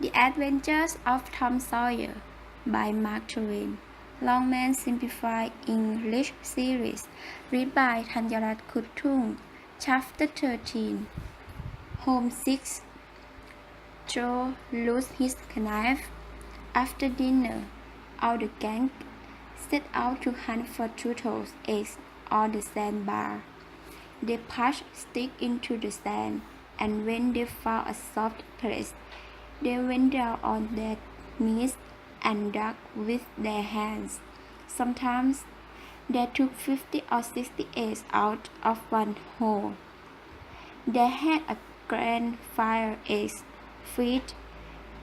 The Adventures of Tom Sawyer by Mark Twain. Longman Simplified English Series. Read by TAoTS Krudtung. Chapter 13. Homesick. Joe lost his knife. After dinner, all the gang set out to hunt for turtles' eggs on the sandbar. They pushed sticks into the sand, and when they found a soft place, they went down on their knees and dug with their hands. Sometimes they took 50 or 60 eggs out of one hole. They had a grand fire eggs feast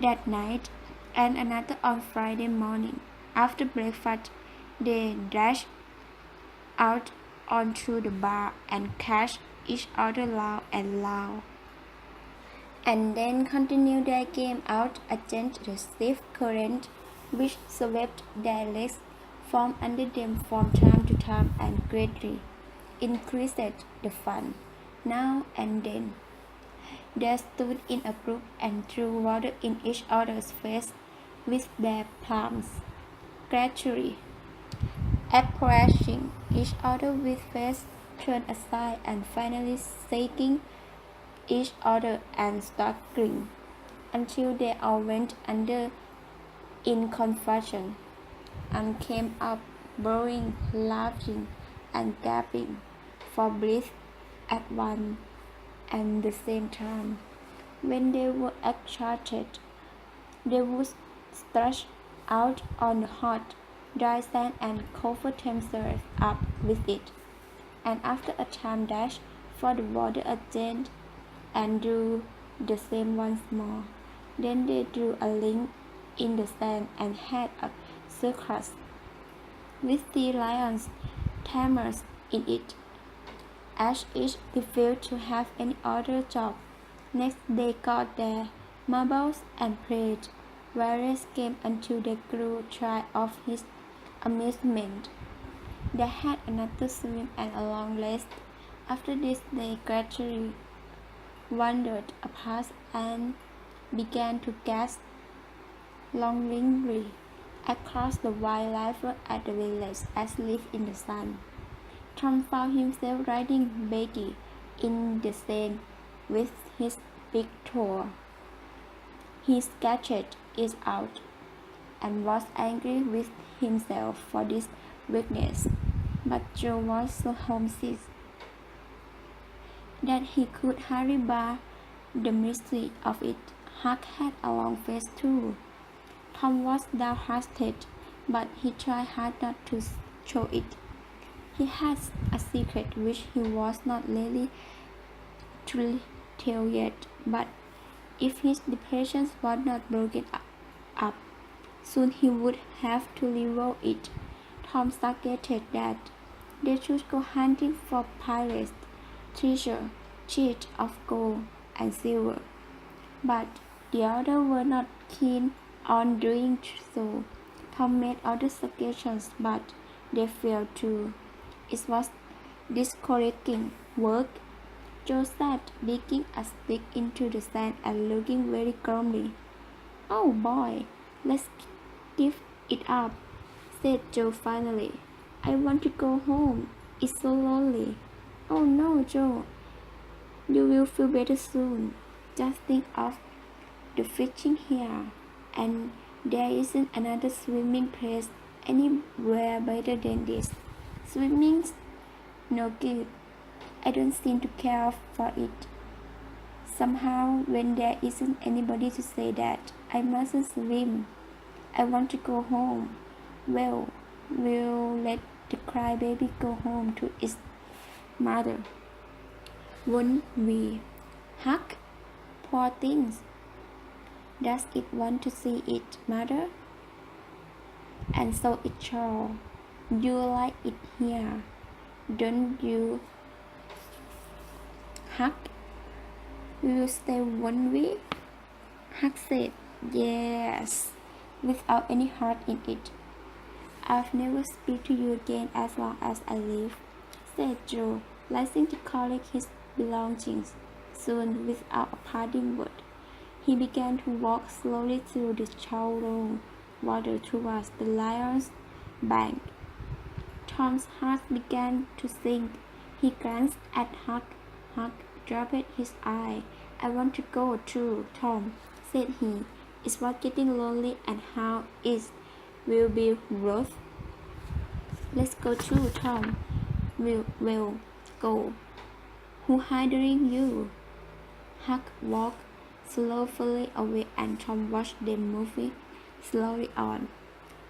that night and another on Friday morning. After breakfast, they dashed out onto the bar and catch each other loud and loud, and then continue their game out against the stiff current which swept their legs from under them from time to time and greatly increased the fun. Now and then they stood in a group and threw water in each other's face with their palms, gradually approaching each other with face turned aside and finally shaking each other and struggling until they all went under in confusion and came up blowing, laughing, and gasping for breath at one and the same time. When they were exhausted, they would stretch out on the hot, dry sand and cover themselves up with it, and after a time dash for the water again and do the same once more. Then they drew a ring in the sand and had a circus with the lions, tamers in it, as each refused to have any other job. Next they got their marbles and played various games until they grew tired of his amusement. They had another swim and a long rest. After this they gradually wandered apart and began to gaze longingly across the wide river at the village as leaf in the sun. Tom found himself riding Becky in the sand with his big toe. He sketched it out and was angry with himself for this weakness, but Joe was so homesick that he could hardly bear the misery of it. Huck had a long face too. Tom was downhearted, but he tried hard not to show it. He had a secret which he was not ready to tell yet, but if his depression was not broken up, soon he would have to reveal it. Tom suggested that they should go hunting for pirates, treasure, chests of gold and silver, but the others were not keen on doing so. Tom made other suggestions, but they failed too. It was discouraging work. Joe sat digging a stick into the sand and looking very gloomy. "Oh boy, let's give it up," said Joe finally. "I want to go home. It's so lonely." "Oh no, Joe. You will feel better soon. Just think of the fishing here, and there isn't another swimming place anywhere better than this. Swimming's no good. I don't seem to care for it. Somehow, when there isn't anybody to say that I mustn't swim, I want to go home." "Well, we'll let the crybaby go home to its mother, won't we, Huck? Poor things. Does it want to see its mother? And so it shall. You like it here, don't you, Huck? We'll stay, won't we?" Huck said, "Yes," without any heart in it. "I'll never speak to you again as long as I live," said Joe, rising to collect his belongings soon without a parting word. He began to walk slowly through the shallow water towards the lion's bank. Tom's heart began to sink. He glanced at Huck. Huck dropped his eye. "I want to go too, Tom," said he. "It's what getting lonely and how it will be rough." "Let's go too, Tom." We'll go." "Who hindering you?" Huck walked slowly away and Tom watched them moving slowly on.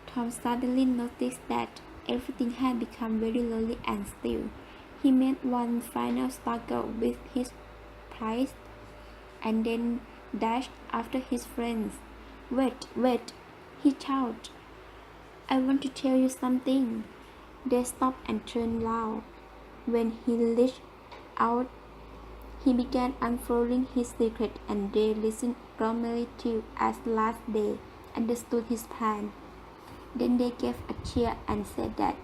Tom suddenly noticed that everything had become very lonely and still. He made one final struggle with his pride and then dashed after his friends. Wait, he shouted. "I want to tell you something." They stopped and turned loud. When he reached out, he began unfolding his secret, and they listened gloomily till at last they understood his plan. Then they gave a cheer and said that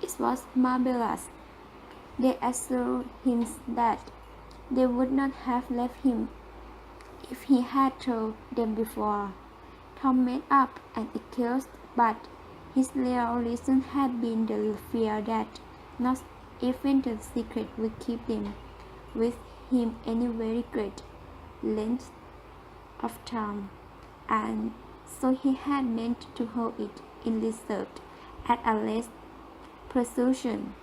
it was marvelous. They assured him that they would not have left him if he had told them before. Tom made up an excuse, but his real reason had been the fear that not even the secret would keep them with him any very great length of time, and so he had meant to hold it in reserve at a less precision.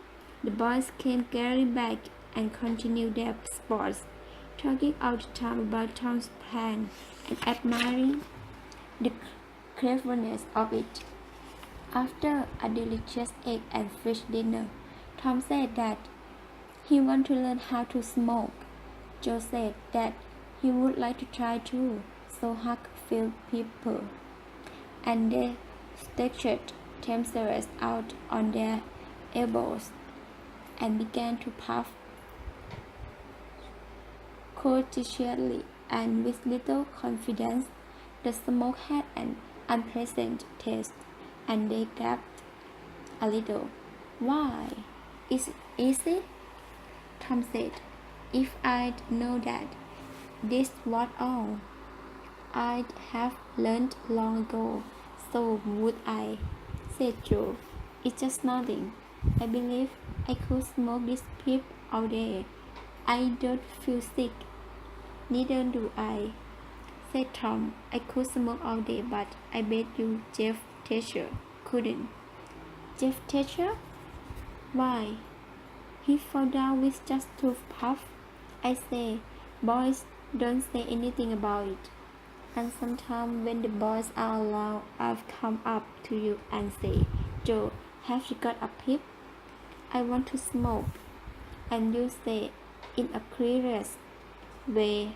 The boys came gathering back and continued their sports, talking all the time about Tom's plan and admiring the cleverness of it. After a delicious egg and fish dinner, Tom said that he wanted to learn how to smoke. Joe said that he would like to try too, so Huck filled people, and they stretched themselves out on their elbows and began to puff courteously and with little confidence. The smoke had an unpleasant taste, and they gasped a little. "Why, is it easy?" Tom said. "If I'd known that this was all, I'd have learned long ago." "So would I," said Joe. "It's just nothing. I believe I could smoke this pipe all day. I don't feel sick." "Neither do I," said Tom. "I could smoke all day, but I bet you Jeff Thatcher couldn't." "Jeff Thatcher? Why, he fell down with just 2 puffs. I say, boys, don't say anything about it. And sometimes when the boys are around, I've come up to you and say, 'Joe, have you got a pipe? I want to smoke.' And you say, in a curious way,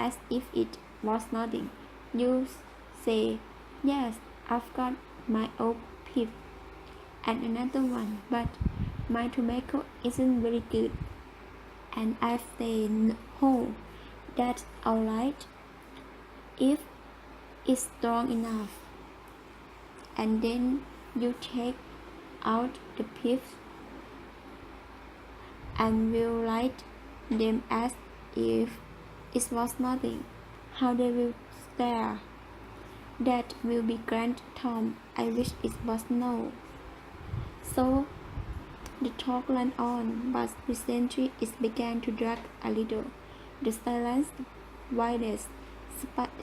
as if it was nothing, you say, 'Yes, I've got my old pipe and another one, but my tobacco isn't very good.' And I say, 'Oh, that's all right, if it's strong enough.' And then you take out the pipes and will light them as if it was nothing. How they will stare! That will be grand, Tom. I wish it was no." So the talk ran on, but presently it began to drag a little. The silence widened,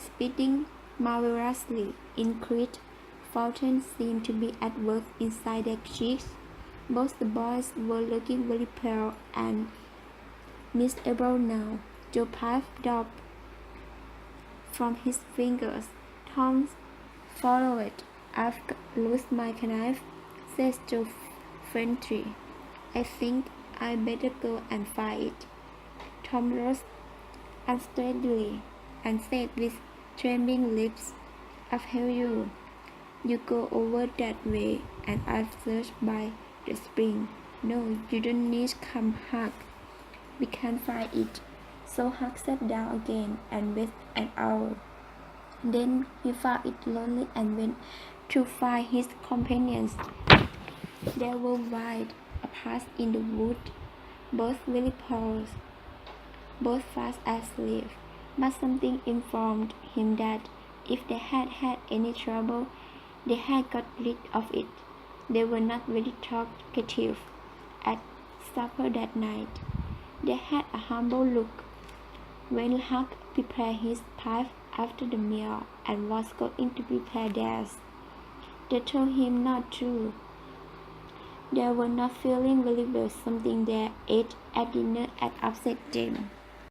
speeding marvelously increased. Fountains seemed to be at work inside their cheeks. Both the boys were looking very pale and miserable now. Joe puffed up from his fingers. Tom followed. "I've lost my knife," said Joe faintly. "I think I better go and find it." Tom rose unsteadily and said with trembling lips, "I'll help you. You go over that way, and I'll search by the spring." "No, you don't need come, Huck. We can't find it." So Huck sat down again and waited an hour. Then he found it lonely and went to find his companions. They were wide apart in the wood, both very poor, both fast asleep. But something informed him that if they had had any trouble, they had got rid of it. They were not very talkative at supper that night. They had a humble look. When Huck prepared his pipe after the meal and was going to prepare theirs, they told him not to. They were not feeling very well. Something they ate at dinner had upset them.